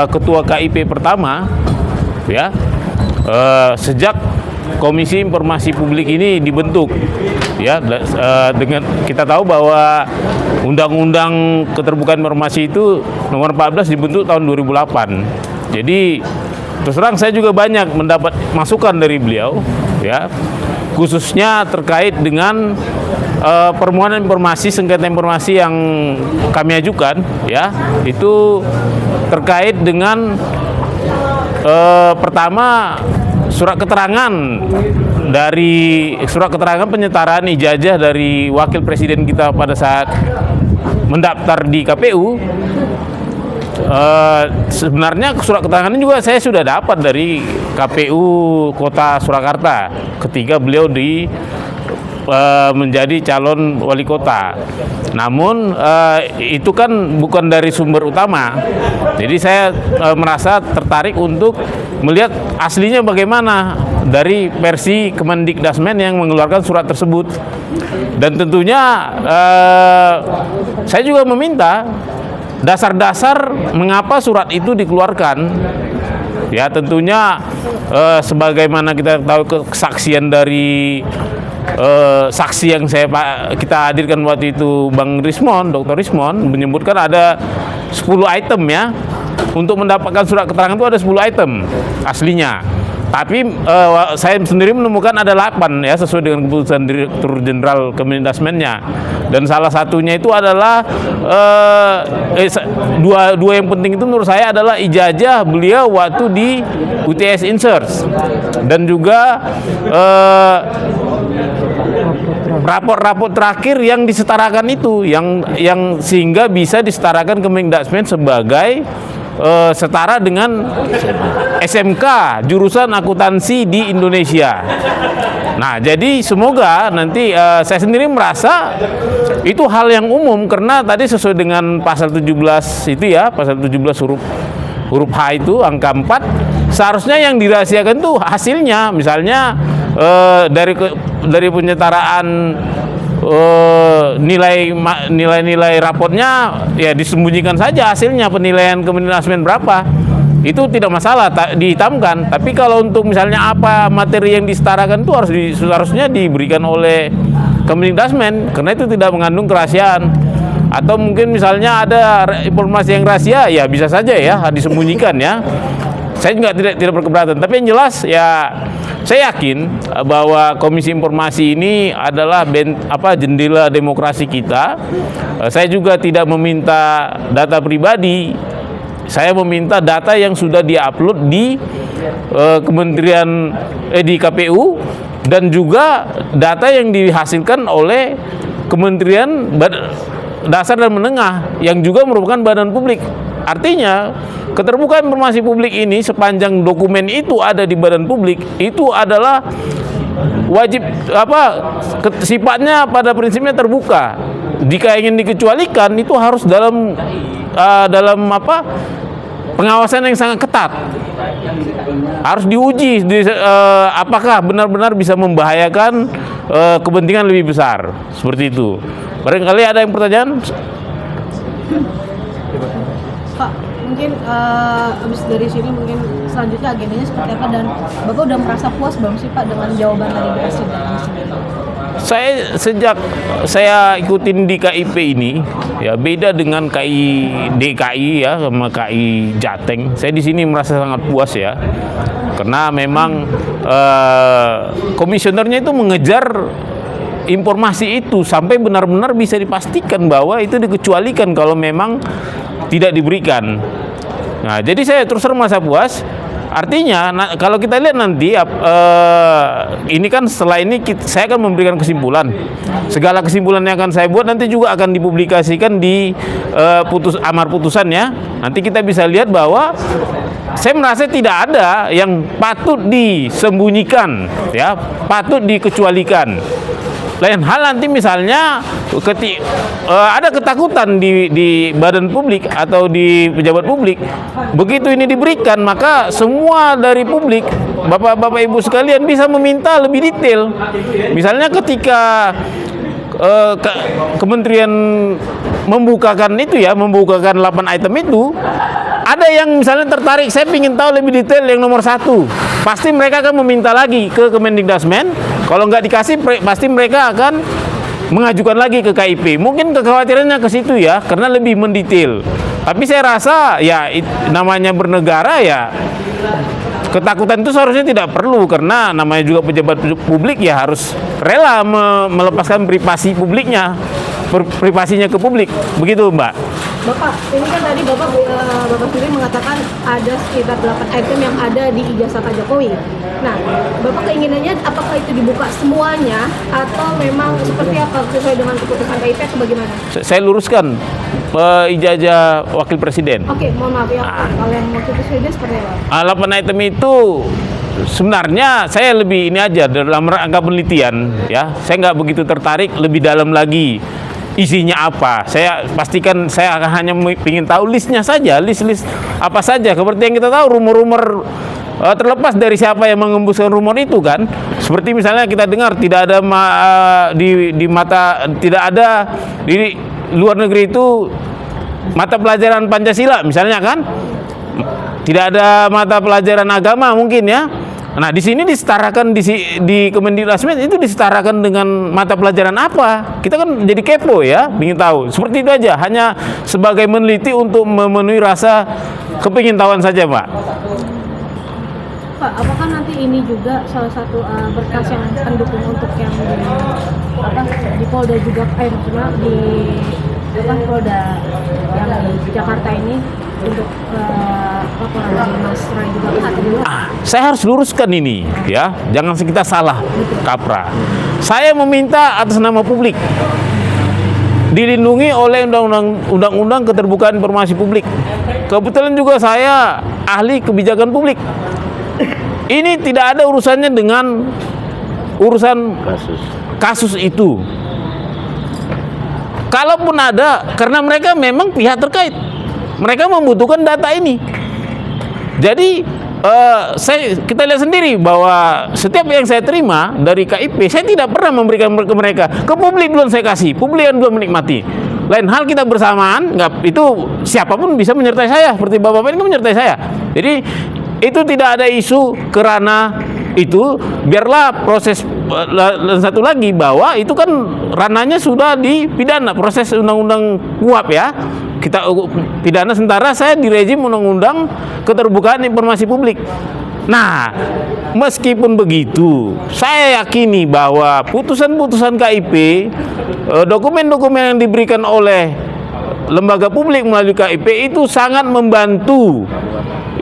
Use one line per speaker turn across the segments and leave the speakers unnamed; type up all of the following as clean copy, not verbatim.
ketua KIP pertama, ya, sejak Komisi Informasi Publik ini dibentuk, ya, dengan kita tahu bahwa Undang-Undang Keterbukaan Informasi itu nomor 14 dibentuk tahun 2008. Jadi terus terang saya juga banyak mendapat masukan dari beliau, ya, khususnya terkait dengan permohonan informasi, sengketa informasi yang kami ajukan, ya, itu terkait dengan pertama surat keterangan penyetaraan ijazah dari wakil presiden kita pada saat mendaftar di KPU. Sebenarnya surat keterangan juga saya sudah dapat dari KPU Kota Surakarta ketika beliau menjadi calon wali kota. Namun itu kan bukan dari sumber utama. Jadi saya merasa tertarik untuk melihat aslinya bagaimana dari versi Kemendikdasmen yang mengeluarkan surat tersebut. Dan tentunya saya juga meminta dasar-dasar mengapa surat itu dikeluarkan. Ya, tentunya sebagaimana kita tahu kesaksian dari saksi yang kita hadirkan waktu itu, Bang Rismon, Dr. Rismon menyebutkan ada 10 item, ya. Untuk mendapatkan surat keterangan itu ada 10 item aslinya. Tapi saya sendiri menemukan ada 8, ya, sesuai dengan keputusan Direktur Jenderal Kemendikdasmennya. Dan salah satunya itu adalah dua yang penting itu menurut saya adalah ijazah beliau waktu di UTS Inserts dan juga raport-raport terakhir yang disetarakan itu, yang sehingga bisa disetarakan Kemendikdasmen sebagai setara dengan SMK jurusan akuntansi di Indonesia. Nah, jadi semoga nanti saya sendiri merasa itu hal yang umum, karena tadi sesuai dengan pasal 17 itu, ya, pasal 17 huruf H itu angka 4, seharusnya yang dirahasiakan tuh hasilnya. Misalnya dari penyetaraan nilai-nilai raportnya, ya, disembunyikan saja hasilnya, penilaian Kemendikdasmen berapa, itu tidak masalah dihitamkan. Tapi kalau untuk misalnya apa materi yang disetarakan itu harusnya diberikan oleh Kemendikdasmen, karena itu tidak mengandung kerahasiaan. Atau mungkin misalnya ada informasi yang rahasia, ya bisa saja, ya, disembunyikan, ya. Saya juga tidak berkeberatan. Tapi yang jelas, ya, saya yakin bahwa Komisi Informasi ini adalah jendela demokrasi kita. Saya juga tidak meminta data pribadi. Saya meminta data yang sudah diupload di di KPU, dan juga data yang dihasilkan oleh Kementerian Dasar dan Menengah yang juga merupakan badan publik. Artinya, keterbukaan informasi publik ini sepanjang dokumen itu ada di badan publik, itu adalah wajib, sifatnya pada prinsipnya terbuka. Jika ingin dikecualikan, itu harus dalam pengawasan yang sangat ketat. Harus diuji apakah benar-benar bisa membahayakan kepentingan lebih besar, seperti itu. Barangkali ada yang pertanyaan?
Pak, mungkin habis dari sini mungkin selanjutnya agendanya seperti apa, dan Bapak udah merasa puas belum sih, Pak, dengan jawaban dari Presiden ini sendiri?
Sejak saya ikutin di KIP ini, ya, beda dengan DKI, ya, sama KI Jateng. Saya di sini merasa sangat puas, ya, karena memang komisionernya itu mengejar informasi itu sampai benar-benar bisa dipastikan bahwa itu dikecualikan kalau memang tidak diberikan. Nah, jadi saya terus terang merasa puas. Artinya, kalau kita lihat nanti, ini kan setelah ini saya akan memberikan kesimpulan. Segala kesimpulan yang akan saya buat nanti juga akan dipublikasikan di amar putusannya. Nanti kita bisa lihat bahwa saya merasa tidak ada yang patut disembunyikan, ya, patut dikecualikan. Lain hal nanti misalnya ada ketakutan di badan publik atau di pejabat publik, begitu ini diberikan maka semua dari publik, bapak-bapak ibu sekalian, bisa meminta lebih detail. Misalnya ketika ke kementerian membukakan itu, ya, membukakan 8 item itu, ada yang misalnya tertarik, saya ingin tahu lebih detail yang nomor 1. Pasti mereka akan meminta lagi ke Kemendikbudrismen. Kalau nggak dikasih, pasti mereka akan mengajukan lagi ke KIP. Mungkin kekhawatirannya ke situ ya, karena lebih mendetail. Tapi saya rasa ya namanya bernegara ya, ketakutan itu seharusnya tidak perlu, karena namanya juga pejabat publik ya harus rela melepaskan privasinya ke publik. Begitu, Mbak.
Bapak, ini kan tadi Bapak sendiri mengatakan ada sekitar 8 item yang ada di ijazah Pak Jokowi. Nah, Bapak keinginannya apakah itu dibuka semuanya atau memang seperti apa sesuai dengan keputusan KIP atau bagaimana?
Saya luruskan ijazah Wakil Presiden.
Oke, mohon maaf ya. Kalau yang Wakil Presiden seperti apa?
8 item itu sebenarnya saya lebih ini aja dalam rangka penelitian ya. Saya nggak begitu tertarik lebih dalam lagi isinya apa. Saya pastikan saya akan hanya ingin tahu listnya saja, list apa saja. Seperti yang kita tahu rumor-rumor terlepas dari siapa yang mengembuskan rumor itu kan. Seperti misalnya kita dengar tidak ada tidak ada di luar negeri itu mata pelajaran Pancasila misalnya kan. Tidak ada mata pelajaran agama mungkin ya. Nah, di sini disetarakan di Kemendikbudrismen itu disetarakan dengan mata pelajaran apa? Kita kan jadi kepo ya, ingin tahu. Seperti itu aja, hanya sebagai meneliti untuk memenuhi rasa kepingintahuan saja, Pak.
Pak, apakah nanti ini juga salah satu berkas yang pendukung untuk yang di Polda juga, maksudnya di Polda yang di Jakarta ini untuk laporan Mas Roy juga atau
saya harus luruskan ini ya, jangan kita salah kaprah. Saya meminta atas nama publik dilindungi oleh undang-undang keterbukaan informasi publik. Kebetulan juga saya ahli kebijakan publik. Ini tidak ada urusannya dengan urusan kasus itu. Kalaupun ada, karena mereka memang pihak terkait, mereka membutuhkan data ini. Jadi kita lihat sendiri bahwa setiap yang saya terima dari KIP, saya tidak pernah memberikan ke mereka. Ke publik belum saya kasih, publik yang belum menikmati. Lain hal kita bersamaan, itu siapapun bisa menyertai saya, seperti Bapak-Bapak ini menyertai saya. Jadi itu tidak ada isu kerana itu, biarlah proses. Dan satu lagi bahwa itu kan ranahnya sudah dipidana, proses undang-undang KUHP ya. Kita pidana, sementara saya di rezim undang-undang keterbukaan informasi publik. Nah, meskipun begitu, saya yakini bahwa putusan-putusan KIP, dokumen-dokumen yang diberikan oleh lembaga publik melalui KIP itu sangat membantu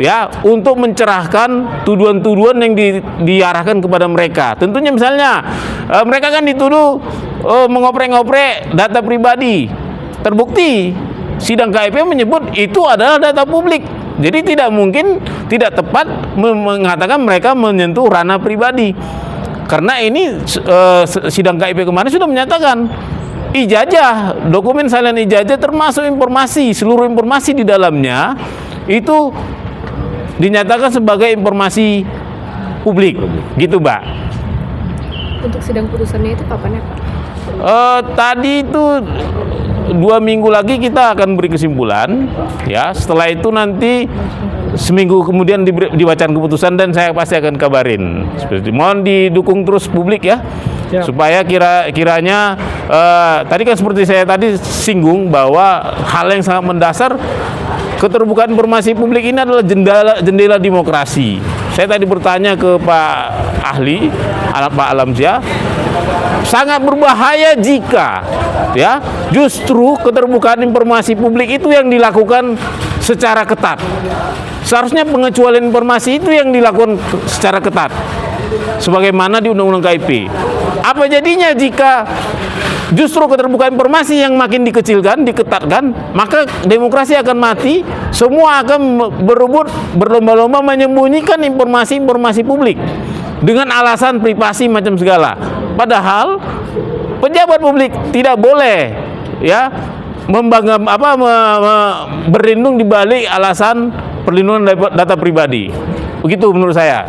ya untuk mencerahkan tuduhan-tuduhan yang diarahkan kepada mereka. Tentunya misalnya mereka kan dituduh mengoprek-ngoprek data pribadi. Terbukti sidang KIP menyebut itu adalah data publik. Jadi tidak mungkin, tidak tepat mengatakan mereka menyentuh ranah pribadi. Karena ini sidang KIP kemarin sudah menyatakan ijazah, dokumen salinan ijazah termasuk informasi, seluruh informasi di dalamnya itu dinyatakan sebagai informasi publik, gitu, Mbak.
Untuk sidang putusannya itu kapan ya, Pak?
Tadi itu 2 minggu lagi kita akan beri kesimpulan, ya. Setelah itu nanti seminggu kemudian dibacakan keputusan dan saya pasti akan kabarin. Seperti mohon didukung terus publik ya. Siap. Supaya kiranya tadi kan seperti saya tadi singgung bahwa hal yang sangat mendasar, keterbukaan informasi publik ini adalah jendela demokrasi. Saya tadi bertanya ke Pak Ahli, Pak Alamsyah, sangat berbahaya jika ya justru keterbukaan informasi publik itu yang dilakukan secara ketat. Seharusnya pengecualian informasi itu yang dilakukan secara ketat, sebagaimana di Undang-Undang KIP. Apa jadinya jika justru keterbukaan informasi yang makin dikecilkan, diketatkan, maka demokrasi akan mati. Semua akan berebut, berlomba-lomba menyembunyikan informasi-informasi publik dengan alasan privasi macam segala. Padahal pejabat publik tidak boleh ya berlindung di balik alasan perlindungan data pribadi. Begitu menurut saya.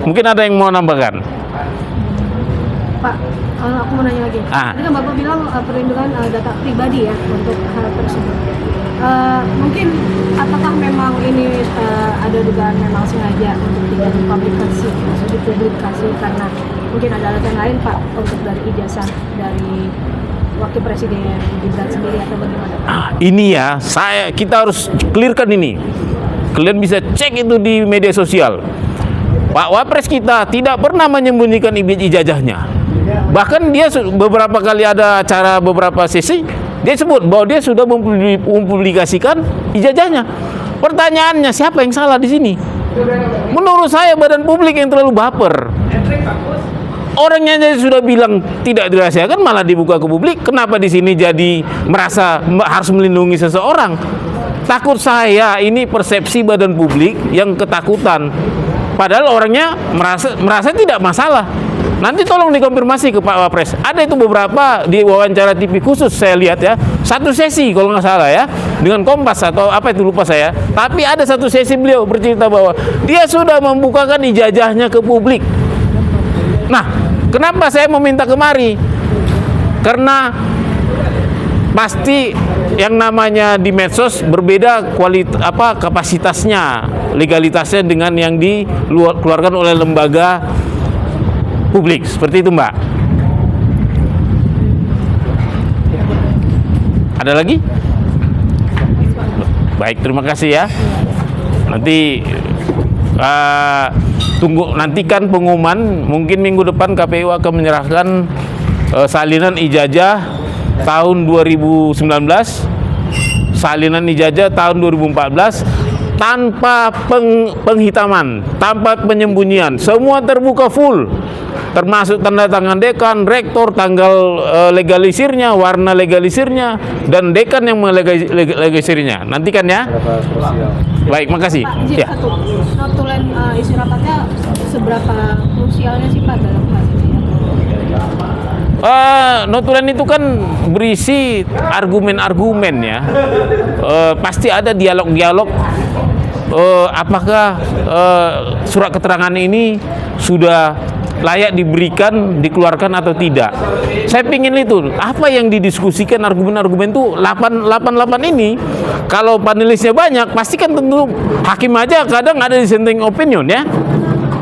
Mungkin ada yang mau nambahkan.
Pak, aku mau nanya lagi. Tadi kan Bapak bilang perlindungan data pribadi ya untuk hal tersebut. Mungkin apakah memang ini ada dugaan memang sengaja untuk tidak dipublikasi, maksudnya dipublikasi karena mungkin ada alasan lain Pak untuk dari ijazah dari Wakil Presiden Gibran sendiri atau bagaimana?
Ini ya, kita harus clearkan ini. Kalian bisa cek itu di media sosial. Pak Wapres kita tidak pernah menyembunyikan ijazahnya. Bahkan dia beberapa kali ada acara beberapa sesi, dia sebut bahwa dia sudah mempublikasikan ijazahnya. Pertanyaannya, siapa yang salah di sini? Menurut saya badan publik yang terlalu baper. Orangnya aja sudah bilang tidak dirahasiakan, malah dibuka ke publik. Kenapa di sini jadi merasa harus melindungi seseorang? Takut saya ini persepsi badan publik yang ketakutan. Padahal orangnya merasa tidak masalah. Nanti tolong dikonfirmasi ke Pak Wapres. Ada itu beberapa di wawancara TV khusus saya lihat ya. Satu sesi kalau nggak salah ya. Dengan Kompas atau apa itu lupa saya. Tapi ada satu sesi beliau bercerita bahwa dia sudah membukakan ijazahnya ke publik. Nah, kenapa saya meminta kemari? Karena pasti yang namanya di medsos berbeda kapasitasnya, legalitasnya dengan yang dikeluarkan oleh lembaga publik. Seperti itu, Mbak. Ada lagi? Baik, terima kasih ya. Nanti nantikan pengumuman, mungkin minggu depan KPU akan menyerahkan salinan ijazah tahun 2019, salinan ijazah tahun 2014 tanpa penghitaman, tanpa penyembunyian, semua terbuka full, termasuk tanda tangan dekan, rektor, tanggal legalisirnya, warna legalisirnya, dan dekan yang melegalisirnya. Nantikan ya. Baik, makasih.
Pak, ya. Satu, notulen isi rapatnya seberapa krusialnya sih Pak dalam hal ini?
Notulen itu kan berisi argumen-argumen ya. Pasti ada dialog-dialog. Apakah surat keterangan ini sudah layak diberikan, dikeluarkan atau tidak. Saya pingin itu, apa yang didiskusikan argumen-argumen itu 88 ini, kalau panelisnya banyak, pasti kan tentu hakim aja kadang ada dissenting opinion ya.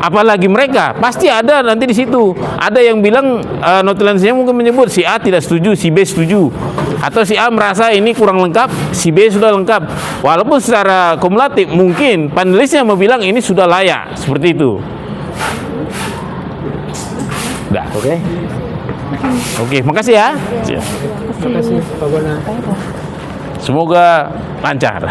Apalagi mereka, pasti ada nanti di situ. Ada yang bilang notulensinya mungkin menyebut si A tidak setuju, si B setuju. Atau si A merasa ini kurang lengkap, si B sudah lengkap. Walaupun secara kumulatif mungkin panelisnya mau bilang ini sudah layak, seperti itu. Udah. Oke, makasih ya.
Terima kasih Pak Bona.
Semoga lancar.